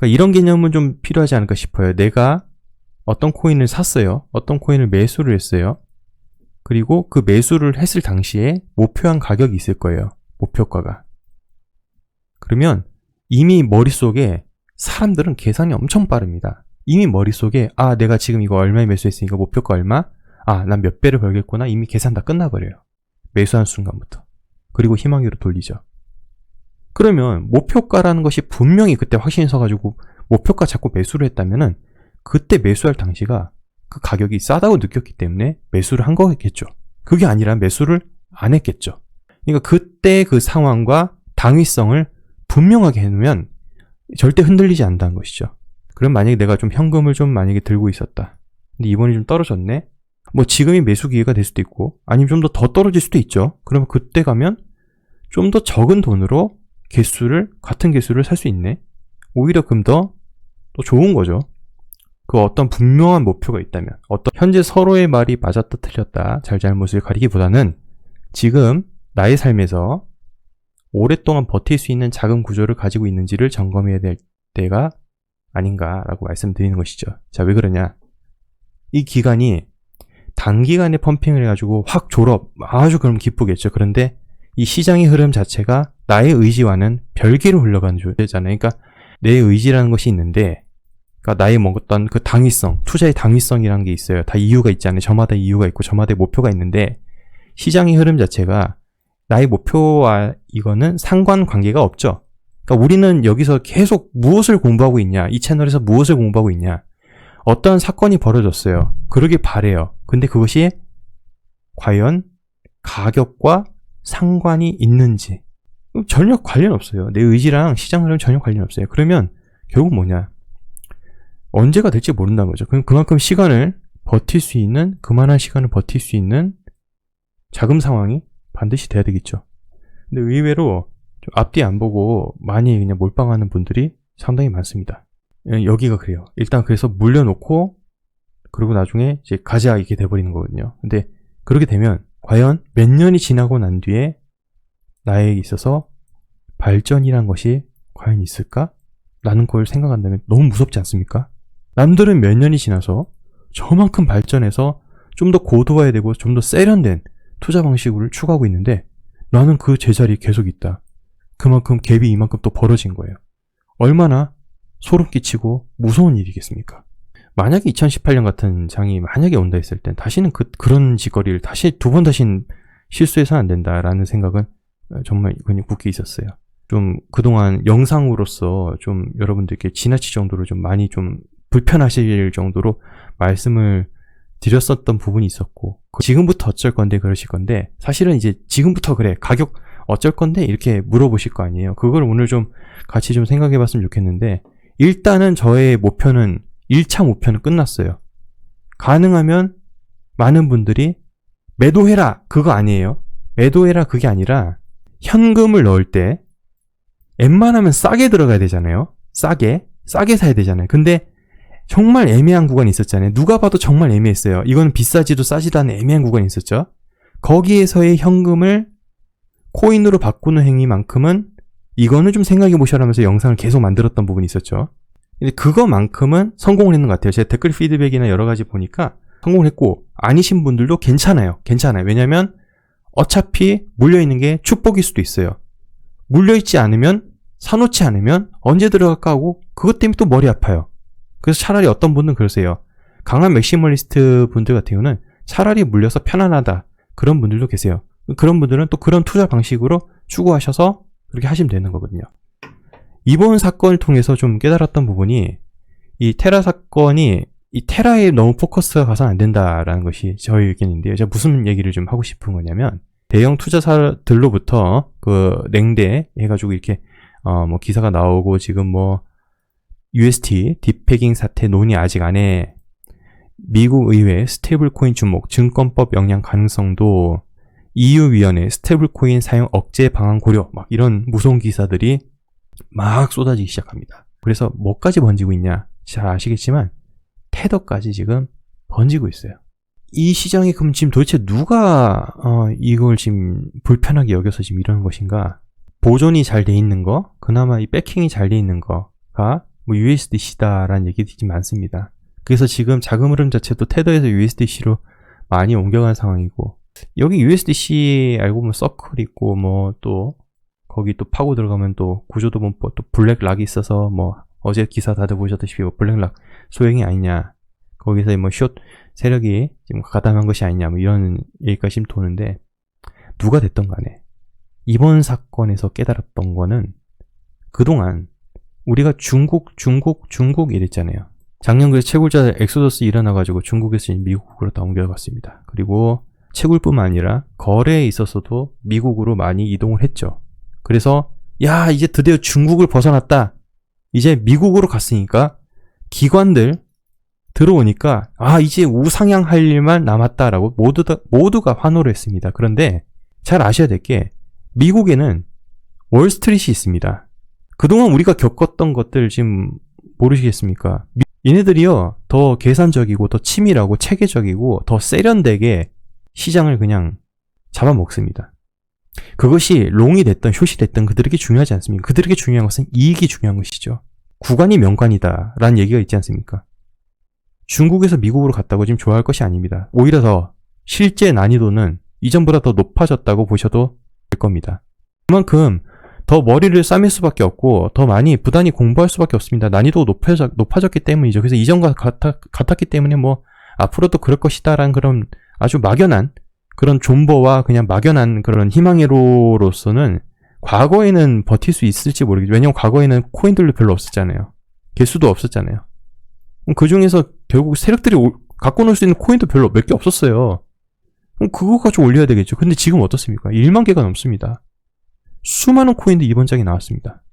그러니까 이런 개념은 좀 필요하지 않을까 싶어요. 내가 어떤 코인을 샀어요. 어떤 코인을 매수를 했어요. 그리고 그 매수를 했을 당시에 목표한 가격이 있을 거예요. 목표가가. 그러면 이미 머릿속에 사람들은 계산이 엄청 빠릅니다. 이미 머릿속에 내가 지금 이거 얼마에 매수했으니까 목표가 얼마? 난 몇 배를 벌겠구나. 이미 계산 다 끝나버려요. 매수한 순간부터. 그리고 희망으로 돌리죠. 그러면 목표가라는 것이 분명히 그때 확신이 서가지고 목표가 잡고 매수를 했다면은 그때 매수할 당시가 그 가격이 싸다고 느꼈기 때문에 매수를 한 거겠죠. 그게 아니라 매수를 안 했겠죠. 그러니까 그때 그 상황과 당위성을 분명하게 해놓으면 절대 흔들리지 않는다는 것이죠. 그럼 만약에 내가 좀 현금을 좀 만약에 들고 있었다. 근데 이번에 좀 떨어졌네? 뭐 지금이 매수 기회가 될 수도 있고 아니면 좀 더 떨어질 수도 있죠. 그러면 그때 가면 좀 더 적은 돈으로 같은 개수를 살 수 있네. 오히려 그럼 더 좋은 거죠. 그 어떤 분명한 목표가 있다면 현재 서로의 말이 맞았다 틀렸다 잘잘못을 가리기보다는 지금 나의 삶에서 오랫동안 버틸 수 있는 자금 구조를 가지고 있는지를 점검해야 될 때가 아닌가라고 말씀드리는 것이죠. 자, 왜 그러냐? 이 기간이 단기간에 펌핑을 해가지고 확 졸업 아주 그럼 기쁘겠죠. 그런데 이 시장의 흐름 자체가 나의 의지와는 별개로 흘러가는 조제잖아요. 그러니까 내 의지라는 것이 있는데, 그러니까 나의 먹었던 그 당위성, 투자의 당위성이라는 게 있어요. 다 이유가 있잖아요. 저마다 이유가 있고 저마다의 목표가 있는데 시장의 흐름 자체가 나의 목표와 이거는 상관관계가 없죠. 그러니까 우리는 여기서 계속 무엇을 공부하고 있냐, 이 채널에서 무엇을 공부하고 있냐, 어떠한 사건이 벌어졌어요. 그러길 바래요. 근데 그것이 과연 가격과 상관이 있는지 전혀 관련 없어요. 내 의지랑 시장 흐름 전혀 관련 없어요. 그러면 결국 뭐냐, 언제가 될지 모른다는 거죠. 그만큼 시간을 버틸 수 있는, 그만한 시간을 버틸 수 있는 자금 상황이 반드시 돼야 되겠죠. 근데 의외로 좀 앞뒤 안 보고 많이 그냥 몰빵하는 분들이 상당히 많습니다. 여기가 그래요. 일단 그래서 물려놓고 그리고 나중에 이제 가자 이렇게 돼버리는 거거든요. 근데 그렇게 되면 과연 몇 년이 지나고 난 뒤에 나에게 있어서 발전이란 것이 과연 있을까? 라는 걸 생각한다면 너무 무섭지 않습니까? 남들은 몇 년이 지나서 저만큼 발전해서 좀 더 고도화되고 좀 더 세련된 투자 방식을 추구하고 있는데 나는 그 제자리에 계속 있다. 그만큼 갭이 이만큼 또 벌어진 거예요. 얼마나 소름 끼치고 무서운 일이겠습니까? 만약에 2018년 같은 장이 만약에 온다 했을 땐 다시는 그런 짓거리를 두 번 다시는 실수해서는 안 된다라는 생각은 정말 그냥 굳게 있었어요. 좀 그동안 영상으로서 좀 여러분들께 지나칠 정도로 좀 많이 좀 불편하실 정도로 말씀을 드렸었던 부분이 있었고, 지금부터 어쩔 건데 그러실 건데 사실은 이제 지금부터 그래 가격 어쩔 건데 이렇게 물어보실 거 아니에요. 그걸 오늘 좀 같이 좀 생각해 봤으면 좋겠는데, 일단은 저의 목표는 1차 목표는 끝났어요. 가능하면 많은 분들이 매도해라 그거 아니에요. 매도해라 그게 아니라 현금을 넣을 때 웬만하면 싸게 들어가야 되잖아요. 싸게 사야 되잖아요. 근데 정말 애매한 구간이 있었잖아요. 누가 봐도 정말 애매했어요. 이건 비싸지도 싸지도 않은 애매한 구간이 있었죠. 거기에서의 현금을 코인으로 바꾸는 행위만큼은 이거는 좀 생각해 보셔라면서 영상을 계속 만들었던 부분이 있었죠. 근데 그거만큼은 성공을 했는 것 같아요. 제가 댓글 피드백이나 여러 가지 보니까 성공을 했고, 아니신 분들도 괜찮아요. 왜냐면 어차피 물려있는 게 축복일 수도 있어요. 물려있지 않으면, 사놓지 않으면 언제 들어갈까 하고 그것 때문에 또 머리 아파요. 그래서 차라리 어떤 분은 그러세요. 강한 맥시멀리스트 분들 같은 경우는 차라리 물려서 편안하다, 그런 분들도 계세요. 그런 분들은 또 그런 투자 방식으로 추구하셔서 그렇게 하시면 되는 거거든요. 이번 사건을 통해서 좀 깨달았던 부분이, 이 테라 사건이 이 테라에 너무 포커스가 가서는 안 된다라는 것이 저의 의견인데요. 제가 무슨 얘기를 좀 하고 싶은 거냐면, 대형 투자사들로부터 그 냉대 해가지고 이렇게 뭐 기사가 나오고 지금 뭐 UST 딥패깅 사태 논의 아직 안 해, 미국 의회 스테이블코인 주목, 증권법 영향 가능성도, EU위원회 스테이블코인 사용 억제 방안 고려, 막 이런 무서운 기사들이 막 쏟아지기 시작합니다. 그래서 뭐까지 번지고 있냐, 잘 아시겠지만 테더까지 지금 번지고 있어요. 이 시장이 그럼 지금 도대체 누가 이걸 지금 불편하게 여겨서 지금 이러는 것인가? 보존이 잘 돼 있는 거, 그나마 이 백킹이 잘 돼 있는 거가 뭐 USDC다라는 얘기들이 많습니다. 그래서 지금 자금 흐름 자체도 테더에서 USDC로 많이 옮겨간 상황이고, 여기 USDC 알고 보면 서클 있고, 뭐 또 거기 또 파고 들어가면 또 구조도 뭐 또 블랙락이 있어서, 뭐 어제 기사 다들 보셨다시피 뭐 블랙락 소행이 아니냐, 거기서 뭐 숏 세력이 지금 가담한 것이 아니냐, 뭐 이런 얘기까지 지금 도는데, 누가 됐던 간에 이번 사건에서 깨달았던 거는, 그동안 우리가 중국 이랬잖아요. 작년 그래서 채굴자 엑소더스 일어나가지고 중국에서 미국으로 다 옮겨갔습니다. 그리고 채굴뿐만 아니라 거래에 있어서도 미국으로 많이 이동을 했죠. 그래서 야, 이제 드디어 중국을 벗어났다. 이제 미국으로 갔으니까 기관들 들어오니까 이제 우상향할 일만 남았다라고 모두가 환호를 했습니다. 그런데 잘 아셔야 될 게, 미국에는 월스트리트이 있습니다. 그동안 우리가 겪었던 것들 지금 모르시겠습니까? 얘네들이요, 더 계산적이고 더 치밀하고 체계적이고 더 세련되게 시장을 그냥 잡아먹습니다. 그것이 롱이 됐든 숏이 됐든 그들에게 중요하지 않습니까? 그들에게 중요한 것은 이익이 중요한 것이죠. 구간이 명관이다 라는 얘기가 있지 않습니까? 중국에서 미국으로 갔다고 지금 좋아할 것이 아닙니다. 오히려 더 실제 난이도는 이전보다 더 높아졌다고 보셔도 될 겁니다. 그만큼 더 머리를 싸맬 수밖에 없고 더 많이 부단히 공부할 수밖에 없습니다. 난이도가 높아졌기 때문이죠. 그래서 이전과 같았기 때문에 뭐 앞으로도 그럴 것이다 라는 그런 아주 막연한 그런 존버와 그냥 막연한 그런 희망회로로서는 과거에는 버틸 수 있을지 모르겠죠. 왜냐면 과거에는 코인들도 별로 없었잖아요. 개수도 없었잖아요. 그 중에서 결국 세력들이 갖고 놀 수 있는 코인도 별로 몇 개 없었어요. 그럼 그거 가지고 올려야 되겠죠. 근데 지금 어떻습니까? 1만 개가 넘습니다. 수많은 코인들이 이번 장에 나왔습니다.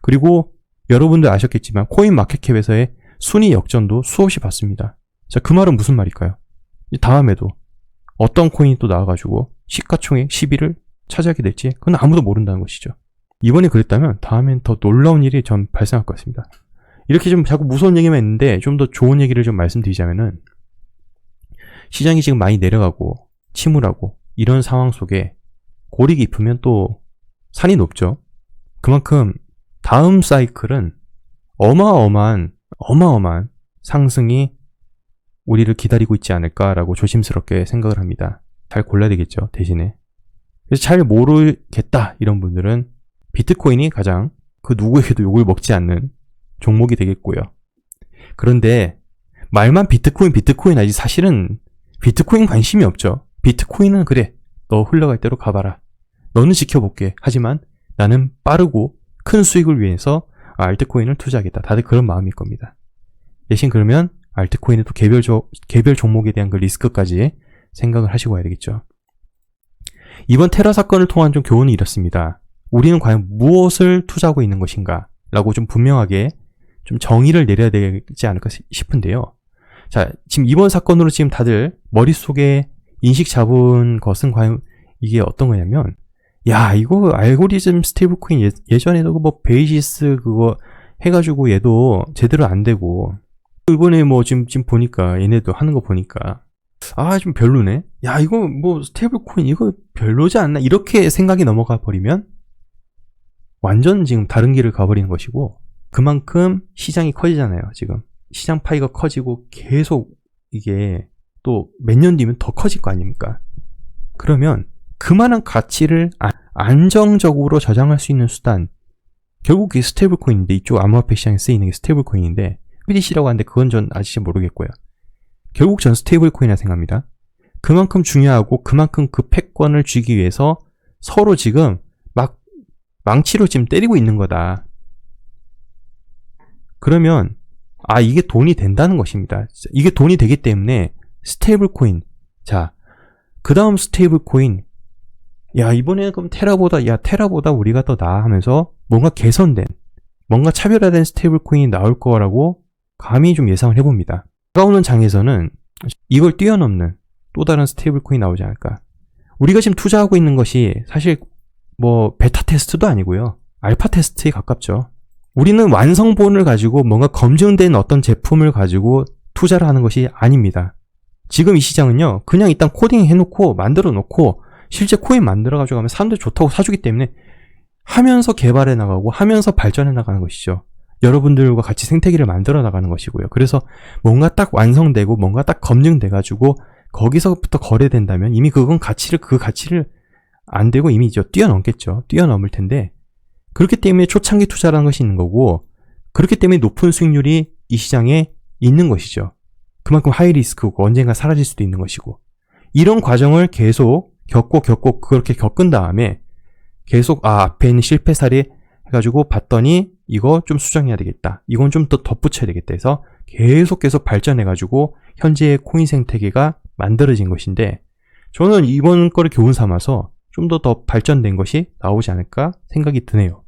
그리고 여러분들 아셨겠지만 코인 마켓캡에서의 순위 역전도 수없이 봤습니다. 자, 그 말은 무슨 말일까요? 다음에도 어떤 코인이 또 나와가지고 시가총액 10위를 차지하게 될지 그건 아무도 모른다는 것이죠. 이번에 그랬다면 다음엔 더 놀라운 일이 전 발생할 것 같습니다. 이렇게 좀 자꾸 무서운 얘기만 했는데 좀 더 좋은 얘기를 좀 말씀드리자면은, 시장이 지금 많이 내려가고 침울하고 이런 상황 속에 골이 깊으면 또 산이 높죠. 그만큼 다음 사이클은 어마어마한 상승이 우리를 기다리고 있지 않을까라고 조심스럽게 생각을 합니다. 잘 골라야 되겠죠, 대신에. 그래서 잘 모르겠다 이런 분들은 비트코인이 가장 그 누구에게도 욕을 먹지 않는 종목이 되겠고요. 그런데 말만 비트코인 하지 사실은 비트코인 관심이 없죠. 비트코인은 그래, 너 흘러갈 대로 가봐라. 너는 지켜볼게. 하지만 나는 빠르고 큰 수익을 위해서 알트코인을 투자하겠다. 다들 그런 마음일 겁니다. 대신 그러면 알트코인의 또 개별 종목에 대한 그 리스크까지 생각을 하시고 와야 되겠죠. 이번 테러 사건을 통한 좀 교훈이 이렇습니다. 우리는 과연 무엇을 투자하고 있는 것인가? 라고 좀 분명하게 좀 정의를 내려야 되지 않을까 싶은데요. 자, 지금 이번 사건으로 지금 다들 머릿속에 인식 잡은 것은 과연 이게 어떤 거냐면, 야, 이거 알고리즘 스테이블코인 예전에도 뭐 베이시스 그거 해가지고 얘도 제대로 안 되고, 이번에 뭐 지금 보니까 얘네도 하는 거 보니까 좀 별로네. 야, 이거 뭐 스테이블코인 이거 별로지 않나? 이렇게 생각이 넘어가 버리면 완전 지금 다른 길을 가버리는 것이고, 그만큼 시장이 커지잖아요. 지금 시장 파이가 커지고 계속 이게 또 몇 년 뒤면 더 커질 거 아닙니까? 그러면 그만한 가치를 안정적으로 저장할 수 있는 수단, 결국 그게 스테이블 코인인데, 이쪽 암호화폐 시장에 쓰이는 게 스테이블 코인인데 BTC라고 하는데 그건 전 아직 모르겠고요. 결국 전 스테이블 코인이라 생각합니다. 그만큼 중요하고 그만큼 그 패권을 쥐기 위해서 서로 지금 막 망치로 지금 때리고 있는 거다. 그러면 이게 돈이 된다는 것입니다. 이게 돈이 되기 때문에 스테이블 코인, 자, 그 다음 스테이블 코인, 야, 이번에 그럼 테라보다 우리가 더 나아 하면서 뭔가 개선된, 뭔가 차별화된 스테이블 코인이 나올 거라고 감히 좀 예상을 해봅니다. 다가오는 장에서는 이걸 뛰어넘는 또 다른 스테이블 코인이 나오지 않을까. 우리가 지금 투자하고 있는 것이 사실 뭐 베타 테스트도 아니고요. 알파 테스트에 가깝죠. 우리는 완성본을 가지고 뭔가 검증된 어떤 제품을 가지고 투자를 하는 것이 아닙니다. 지금 이 시장은요, 그냥 일단 코딩 해놓고 만들어 놓고 실제 코인 만들어 가지고 가면 사람들이 좋다고 사주기 때문에 하면서 개발해 나가고 하면서 발전해 나가는 것이죠. 여러분들과 같이 생태계를 만들어 나가는 것이고요. 그래서 뭔가 딱 완성되고 뭔가 딱 검증돼가지고 거기서부터 거래된다면 이미 그 가치를 안 되고 이미 뛰어넘겠죠. 뛰어넘을 텐데 그렇기 때문에 초창기 투자라는 것이 있는 거고 그렇기 때문에 높은 수익률이 이 시장에 있는 것이죠. 그만큼 하이 리스크고 언젠가 사라질 수도 있는 것이고 이런 과정을 계속 겪고 그렇게 겪은 다음에 계속 앞에 있는 실패 사례 해가지고 봤더니 이거 좀 수정해야 되겠다. 이건 좀 더 덧붙여야 되겠다 해서 계속 발전해가지고 현재의 코인 생태계가 만들어진 것인데 저는 이번 거를 교훈 삼아서 좀 더 발전된 것이 나오지 않을까 생각이 드네요.